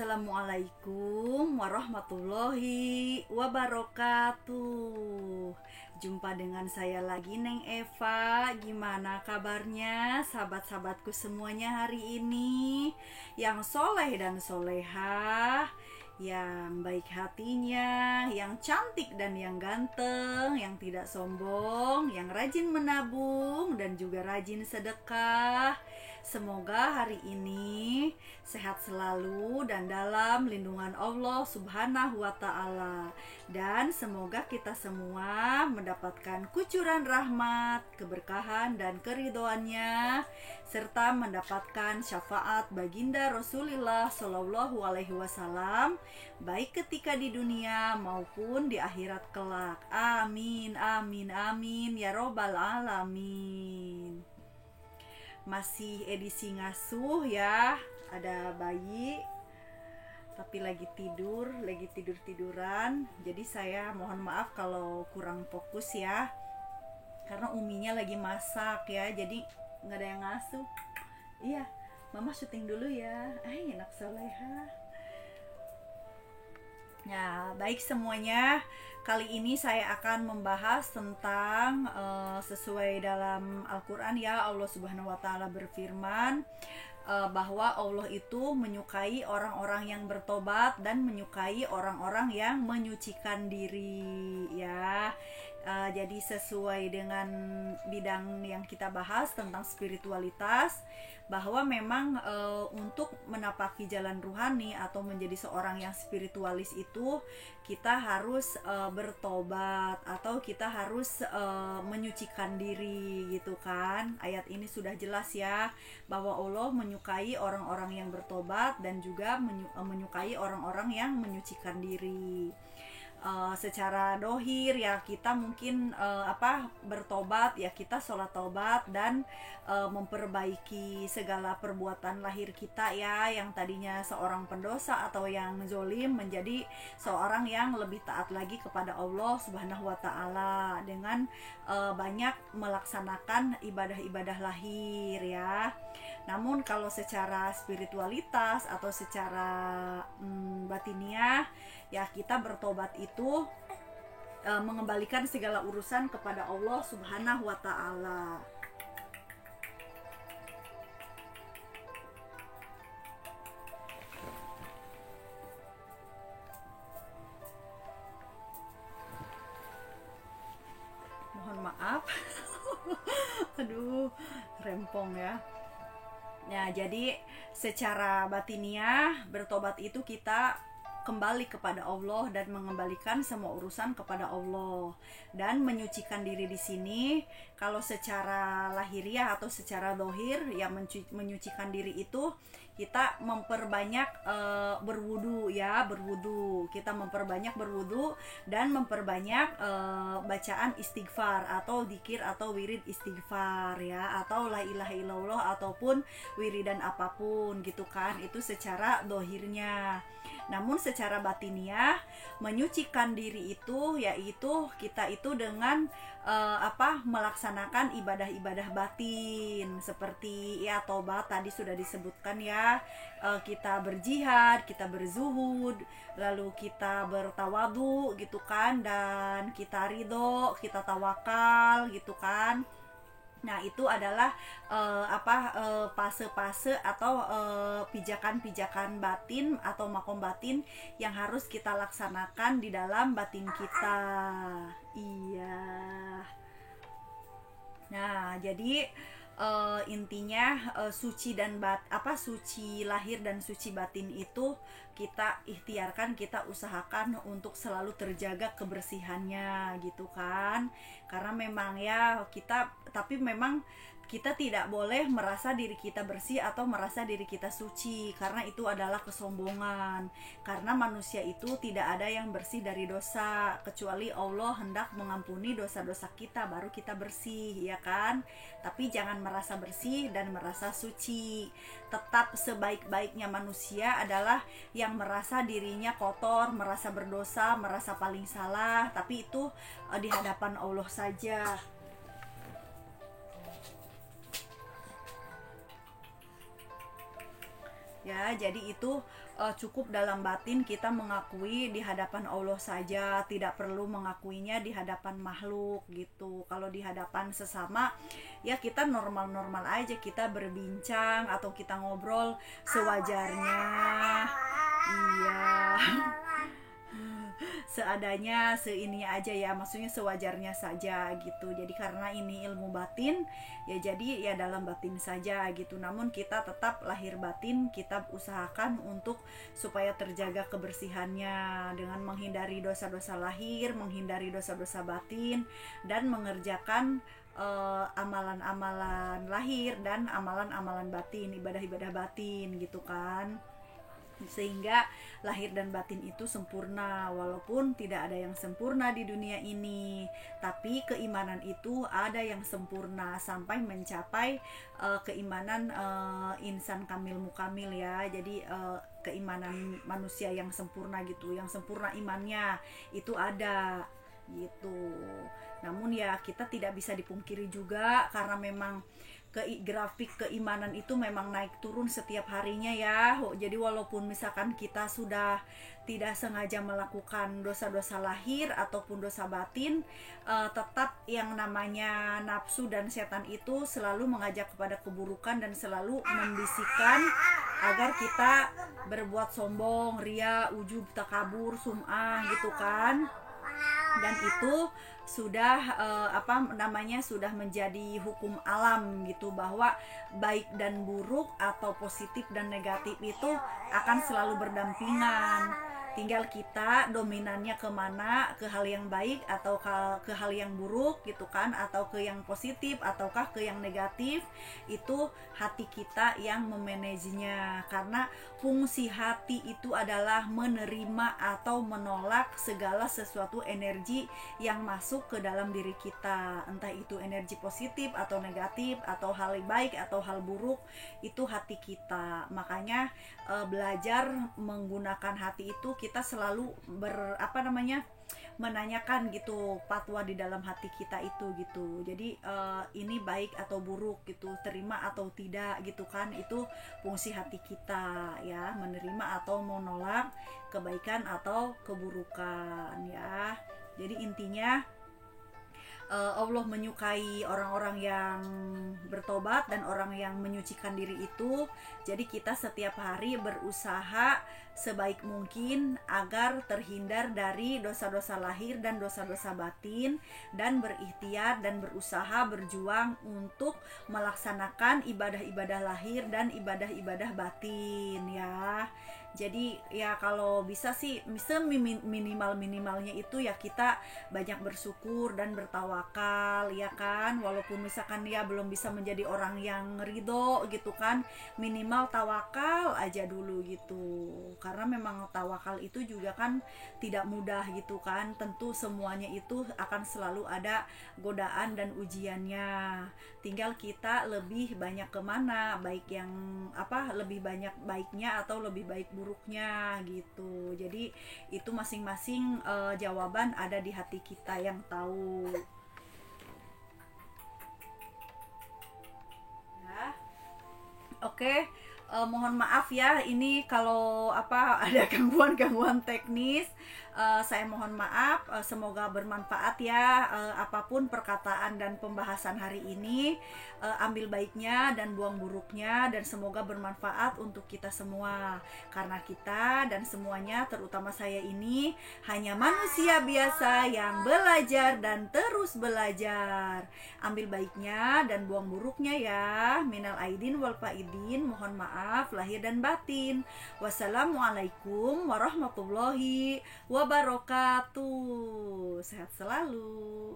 Assalamualaikum warahmatullahi wabarakatuh. Jumpa dengan saya lagi, Neng Eva. Gimana kabarnya sahabat-sahabatku semuanya hari ini? Yang soleh dan solehah, yang baik hatinya, yang cantik dan yang ganteng, yang tidak sombong, yang rajin menabung dan juga rajin sedekah. Semoga hari ini sehat selalu dan dalam lindungan Allah Subhanahu wa Ta'ala. Dan semoga kita semua mendapatkan kucuran rahmat, keberkahan dan keridhoannya, serta mendapatkan syafaat baginda Rasulullah Shallallahu Alaihi Wasallam, baik ketika di dunia maupun di akhirat kelak. Amin, amin, amin ya robbal alamin. Masih edisi ngasuh ya, ada bayi tapi lagi tiduran. Jadi saya mohon maaf kalau kurang fokus ya, karena uminya lagi masak ya, jadi nggak ada yang ngasuh. Iya, mama syuting dulu ya. Enak soleha. Ya, baik semuanya. Kali ini saya akan membahas tentang sesuai dalam Al-Quran ya, Allah Subhanahu wa Ta'ala berfirman bahwa Allah itu menyukai orang-orang yang bertobat dan menyukai orang-orang yang menyucikan diri ya. Jadi sesuai dengan bidang yang kita bahas tentang spiritualitas, bahwa memang untuk menapaki jalan ruhani atau menjadi seorang yang spiritualis itu kita harus bertobat atau kita harus menyucikan diri gitu kan. Ayat ini sudah jelas ya, bahwa Allah menyukai orang-orang yang bertobat dan juga menyukai orang-orang yang menyucikan diri. Secara dohir ya kita mungkin bertobat ya, kita sholat taubat dan memperbaiki segala perbuatan lahir kita ya, yang tadinya seorang pendosa atau yang zolim menjadi seorang yang lebih taat lagi kepada Allah Subhanahu wa Ta'ala dengan banyak melaksanakan ibadah-ibadah lahir ya. Namun kalau secara spiritualitas atau secara batiniah ya, kita bertobat itu mengembalikan segala urusan kepada Allah Subhanahu wa Ta'ala. Mohon maaf. Aduh, rempong ya. Ya, jadi secara batiniah bertobat itu kita kembali kepada Allah dan mengembalikan semua urusan kepada Allah dan menyucikan diri. Di sini kalau secara lahiriah atau secara dohir ya, menyucikan diri itu kita memperbanyak berwudu ya, kita memperbanyak berwudu dan memperbanyak bacaan istighfar atau dzikir atau wirid istighfar ya, atau la ilaha illallah ataupun wiridan apapun gitu kan. Itu secara dohirnya. Namun secara batiniah menyucikan diri itu yaitu kita itu dengan melaksanakan ibadah-ibadah batin seperti ya tobat tadi sudah disebutkan ya, kita berjihad, kita berzuhud, lalu kita bertawadu gitu kan, dan kita ridho, kita tawakal gitu kan. Nah, itu adalah fase-fase atau pijakan-pijakan batin atau makom batin yang harus kita laksanakan di dalam batin kita. Iya. Nah, jadi intinya suci dan suci lahir dan suci batin itu kita ikhtiarkan, kita usahakan untuk selalu terjaga kebersihannya gitu kan. Karena memang ya tapi memang kita tidak boleh merasa diri kita bersih atau merasa diri kita suci, karena itu adalah kesombongan. Karena manusia itu tidak ada yang bersih dari dosa, kecuali Allah hendak mengampuni dosa-dosa kita baru kita bersih ya kan. Tapi jangan merasa bersih dan merasa suci. Tetap sebaik-baiknya manusia adalah yang merasa dirinya kotor, merasa berdosa, merasa paling salah, tapi itu di hadapan Allah saja. ya. Jadi itu cukup dalam batin kita mengakui di hadapan Allah saja, tidak perlu mengakuinya di hadapan makhluk gitu. Kalau di hadapan sesama ya kita normal-normal aja, kita berbincang atau kita ngobrol sewajarnya, iya. Seadanya, seininya aja ya, maksudnya sewajarnya saja gitu. Jadi karena ini ilmu batin ya, jadi ya dalam batin saja gitu. Namun kita tetap lahir batin, kita usahakan untuk supaya terjaga kebersihannya dengan menghindari dosa-dosa lahir, menghindari dosa-dosa batin, dan mengerjakan amalan-amalan lahir dan amalan-amalan batin, ibadah-ibadah batin gitu kan, sehingga lahir dan batin itu sempurna. Walaupun tidak ada yang sempurna di dunia ini, tapi keimanan itu ada yang sempurna sampai mencapai keimanan insan kamil mukamil ya. Jadi keimanan manusia yang sempurna gitu, yang sempurna imannya itu ada gitu. Namun ya kita tidak bisa dipungkiri juga, karena memang grafik keimanan itu memang naik turun setiap harinya ya. Jadi walaupun misalkan kita sudah tidak sengaja melakukan dosa-dosa lahir ataupun dosa batin, tetap yang namanya nafsu dan setan itu selalu mengajak kepada keburukan dan selalu membisikkan agar kita berbuat sombong, ria, ujub, takabur, sum'ah gitu kan. Dan itu sudah sudah menjadi hukum alam gitu, bahwa baik dan buruk atau positif dan negatif itu akan selalu berdampingan. Tinggal kita dominannya kemana, ke hal yang baik atau ke hal yang buruk gitu kan, atau ke yang positif ataukah ke yang negatif. Itu hati kita yang memanajenya, karena fungsi hati itu adalah menerima atau menolak segala sesuatu energi yang masuk ke dalam diri kita, entah itu energi positif atau negatif, atau hal baik atau hal buruk, itu hati kita. Makanya belajar menggunakan hati itu kita selalu menanyakan gitu fatwa di dalam hati kita itu gitu. Jadi ini baik atau buruk gitu, terima atau tidak gitu kan, itu fungsi hati kita ya, menerima atau menolak kebaikan atau keburukan ya. Jadi intinya Allah menyukai orang-orang yang bertobat dan orang yang menyucikan diri itu. Jadi kita setiap hari berusaha sebaik mungkin agar terhindar dari dosa-dosa lahir dan dosa-dosa batin, dan berikhtiar dan berusaha berjuang untuk melaksanakan ibadah-ibadah lahir dan ibadah-ibadah batin ya. Jadi ya kalau bisa sih minimal-minimalnya itu ya kita banyak bersyukur dan bertawakal ya kan. Walaupun misalkan ya belum bisa menjadi orang yang ridho gitu kan, minimal tawakal aja dulu gitu. Karena memang tawakal itu juga kan tidak mudah gitu kan. Tentu semuanya itu akan selalu ada godaan dan ujiannya. Tinggal kita lebih banyak kemana, baik yang lebih banyak baiknya atau lebih baik buruknya gitu. Jadi itu masing-masing jawaban ada di hati kita yang tahu ya. Oke. Mohon maaf ya, ini kalau ada gangguan-gangguan teknis, saya mohon maaf. Semoga bermanfaat ya, apapun perkataan dan pembahasan hari ini, ambil baiknya dan buang buruknya, dan semoga bermanfaat untuk kita semua, karena kita dan semuanya, terutama saya ini hanya manusia biasa yang belajar dan terus belajar. Ambil baiknya dan buang buruknya ya. Minal aidin wal faidin, mohon maaf lahir dan batin. Wassalamualaikum warahmatullahi wabarakatuh. Sehat selalu.